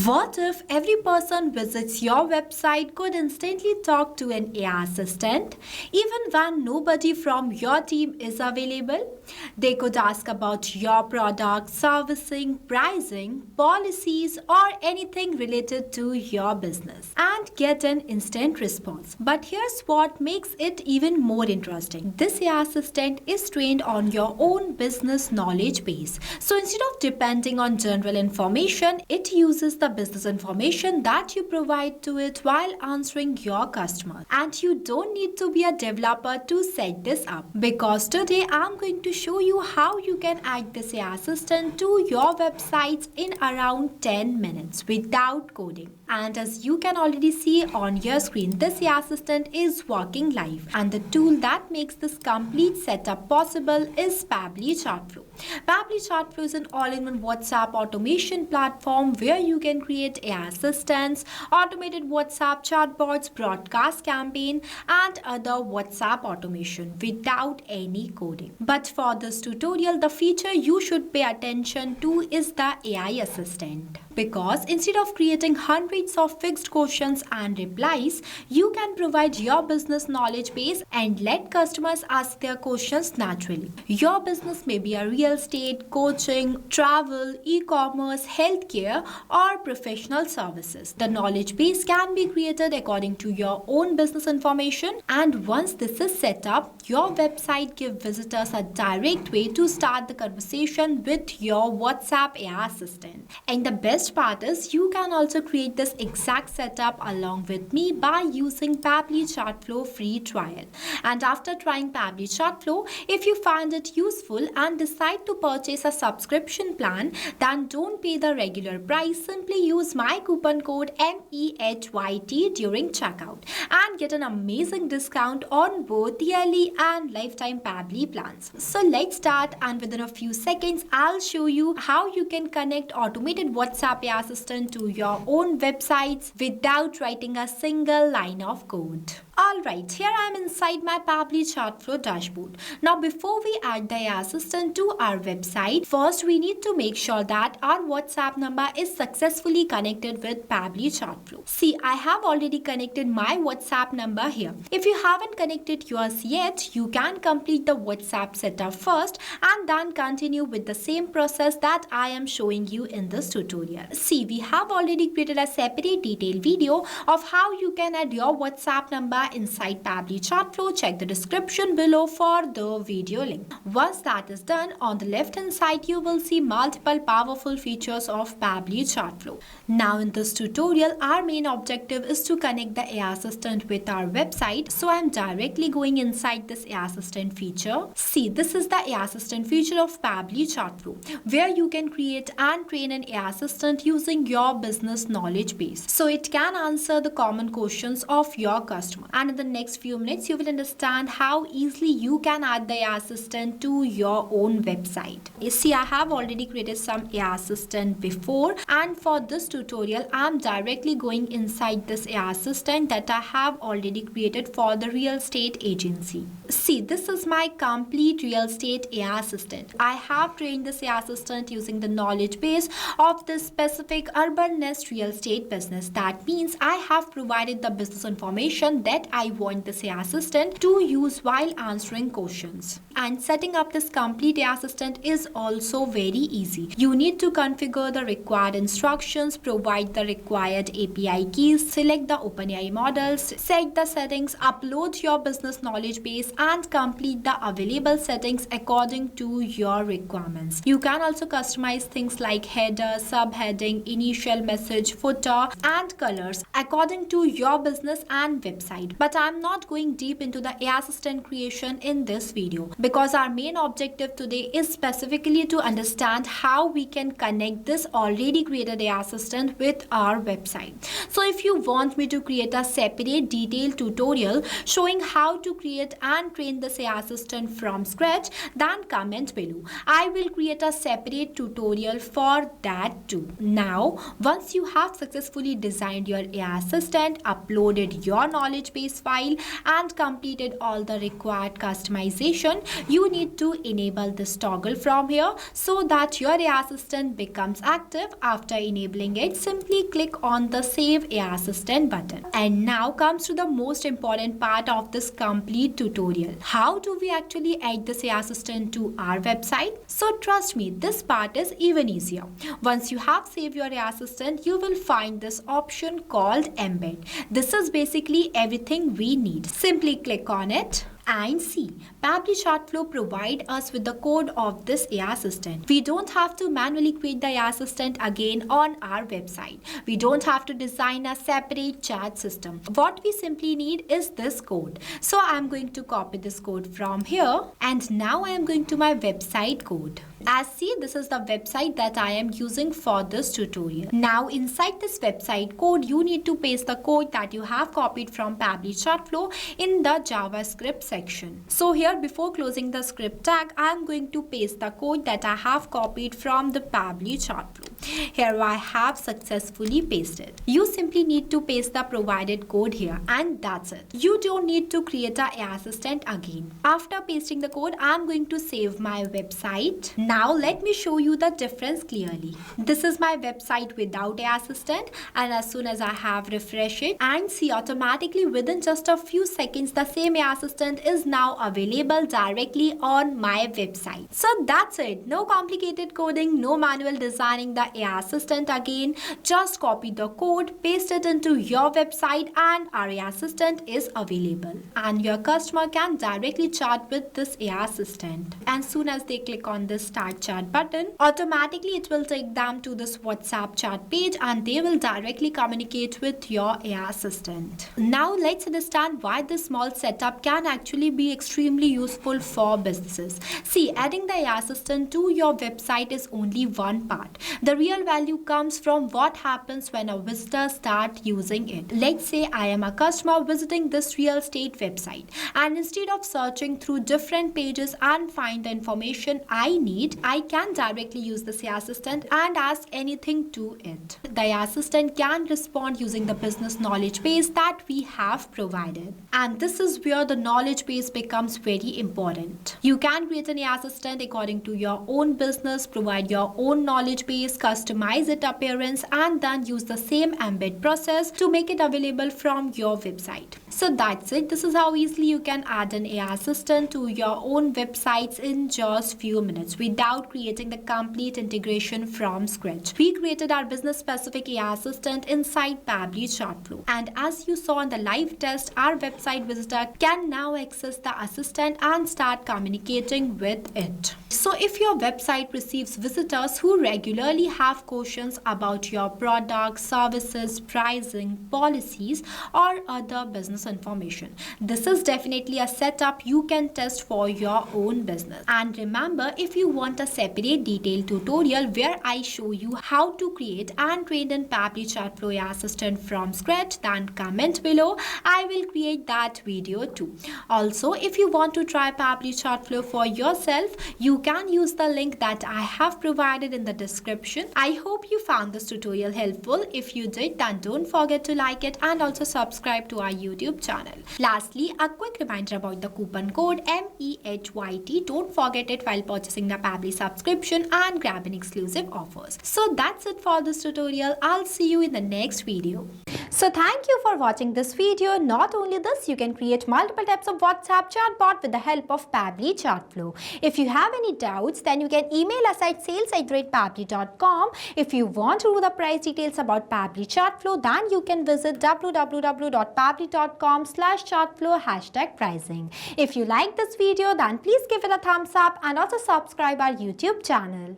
What if every person visits your website could instantly talk to an AI assistant even when nobody from your team is available? They could ask about your product, servicing, pricing, policies, or anything related to your business and get an instant response. But here's what makes it even more interesting. This AI assistant is trained on your own business knowledge base. So instead of depending on general information, it uses the business information that you provide to it while answering your customers. And you don't need to be a developer to set this up, because today I'm going to show you how you can add this AI assistant to your websites in around 10 minutes without coding. And as you can already see on your screen, this AI assistant is working live, and the tool that makes this complete setup possible is Pabbly Chatflow. Pabbly Chatflow is an all-in-one WhatsApp automation platform where you can create AI assistants, automated WhatsApp chatbots, broadcast campaign, and other WhatsApp automation without any coding. But for this tutorial, the feature you should pay attention to is the AI assistant. Because instead of creating hundreds of fixed questions and replies, you can provide your business knowledge base and let customers ask their questions naturally. Your business may be a real estate, coaching, travel, e-commerce, healthcare, or professional services. The knowledge base can be created according to your own business information, and once this is set up, your website gives visitors a direct way to start the conversation with your WhatsApp AI assistant. And the best part is you can also create this exact setup along with me by using Pabbly Chatflow free trial. And after trying Pabbly Chatflow, if you find it useful and decide to purchase a subscription plan, then don't pay the regular price. Simply use my coupon code MEHYT during checkout and get an amazing discount on both yearly and lifetime Pabbly plans. So let's start, and within a few seconds I'll show you how you can connect automated WhatsApp AI assistant to your own websites without writing a single line of code. Alright, here I am inside my Pabbly Chatflow dashboard. Now before we add the AI assistant to our website, first we need to make sure that our WhatsApp number is successfully connected with Pabbly Chatflow. See, I have already connected my WhatsApp number here. If you haven't connected yours yet, you can complete the WhatsApp setup first and then continue with the same process that I am showing you in this tutorial. See, we have already created a separate detailed video of how you can add your WhatsApp number inside Pabbly Chatflow. Check the description below for the video link. Once that is done, on the left hand side you will see multiple powerful features of Pabbly Chatflow. Now in this tutorial, our main objective is to connect the AI assistant with our website. So I am directly going inside this AI assistant feature. See, this is the AI assistant feature of Pabbly Chatflow, where you can create and train an AI assistant using your business knowledge base. So it can answer the common questions of your customer. And in the next few minutes, you will understand how easily you can add the AI assistant to your own website. You see, I have already created some AI assistant before, and for this tutorial, I'm directly going inside this AI assistant that I have already created for the real estate agency. See, this is my complete real estate AI assistant. I have trained this AI assistant using the knowledge base of this specific urban nest real estate business. That means I have provided the business information that I want this AI assistant to use while answering questions. And setting up this complete AI assistant is also very easy. You need to configure the required instructions, provide the required API keys, select the OpenAI models, set the settings, upload your business knowledge base, and complete the available settings according to your requirements. You can also customize things like header, subheading, initial message, footer, and colors according to your business and website. But I'm not going deep into the AI assistant creation in this video, because our main objective today is specifically to understand how we can connect this already created AI assistant with our website. So if you want me to create a separate detailed tutorial showing how to create and train this AI assistant from scratch, then comment below. I will create a separate tutorial for that too. Now, once you have successfully designed your AI assistant, uploaded your knowledge base case file and completed all the required customization, you need to enable this toggle from here so that your AI assistant becomes active. After enabling it, simply click on the Save AI Assistant button. And now comes to the most important part of this complete tutorial. How do we actually add this AI assistant to our website? So trust me, this part is even easier. Once you have saved your AI assistant, you will find this option called Embed. This is basically everything we need. Simply click on it. And see, Pabbly Chatflow provide us with the code of this AI assistant. We don't have to manually create the AI assistant again on our website. We don't have to design a separate chat system. What we simply need is this code. So I'm going to copy this code from here, and now I am going to my website code. As see, this is the website that I am using for this tutorial. Now inside this website code, you need to paste the code that you have copied from Pabbly Chatflow in the JavaScript section. So here, before closing the script tag, I am going to paste the code that I have copied from the Pabbly Chatflow. Here I have successfully pasted. You simply need to paste the provided code here, and that's it. You don't need to create an AI assistant again. After pasting the code, I am going to save my website. Now let me show you the difference clearly. This is my website without AI assistant, and as soon as I have refreshed it, and see, automatically within just a few seconds the same AI assistant is now available directly on my website. So that's it. No complicated coding, no manual designing the AI assistant again. Just copy the code, paste it into your website, and our AI assistant is available. And your customer can directly chat with this AI assistant. And soon as they click on this Start Chat button, automatically it will take them to this WhatsApp chat page, and they will directly communicate with your AI assistant. Now let's understand why this small setup can actually be extremely useful for businesses. See, adding the AI assistant to your website is only one part. The real value comes from what happens when a visitor starts using it. Let's say I am a customer visiting this real estate website, and instead of searching through different pages and find the information I need, I can directly use the AI assistant and ask anything to it. The AI assistant can respond using the business knowledge base that we have provided. And this is where the knowledge base becomes very important. You can create an AI assistant according to your own business, provide your own knowledge base, customize its appearance, and then use the same embed process to make it available from your website. So that's it. This is how easily you can add an AI assistant to your own websites in just few minutes without creating the complete integration from scratch. We created our business specific AI assistant inside Pabbly Chatflow, and as you saw in the live test, our website visitor can now access the assistant and start communicating with it. So if your website receives visitors who regularly have questions about your products, services, pricing, policies, or other business information, this is definitely a setup you can test for your own business. And remember, if you want a separate detailed tutorial where I show you how to create and train in Pabbly Chatflow AI assistant from scratch, then comment below. I will create that video too. Also, if you want to try Pabbly Chatflow for yourself, you can use the link that I have provided in the description. I hope you found this tutorial helpful. If you did, then don't forget to like it and also subscribe to our YouTube channel. Lastly, a quick reminder about the coupon code MEHYT. Don't forget it while purchasing the Pabbly subscription and grab an exclusive offers. So that's it for this tutorial. I'll see you in the next video. So thank you for watching this video. Not only this, you can create multiple types of WhatsApp chatbot with the help of Pabbly Chatflow. If you have any doubts, then you can email us at sales@pabbly.com. If you want to know the price details about Pabbly Chatflow, then you can visit www.pabbly.com/chatflow #pricing. If you like this video, then please give it a thumbs up and also subscribe our YouTube channel.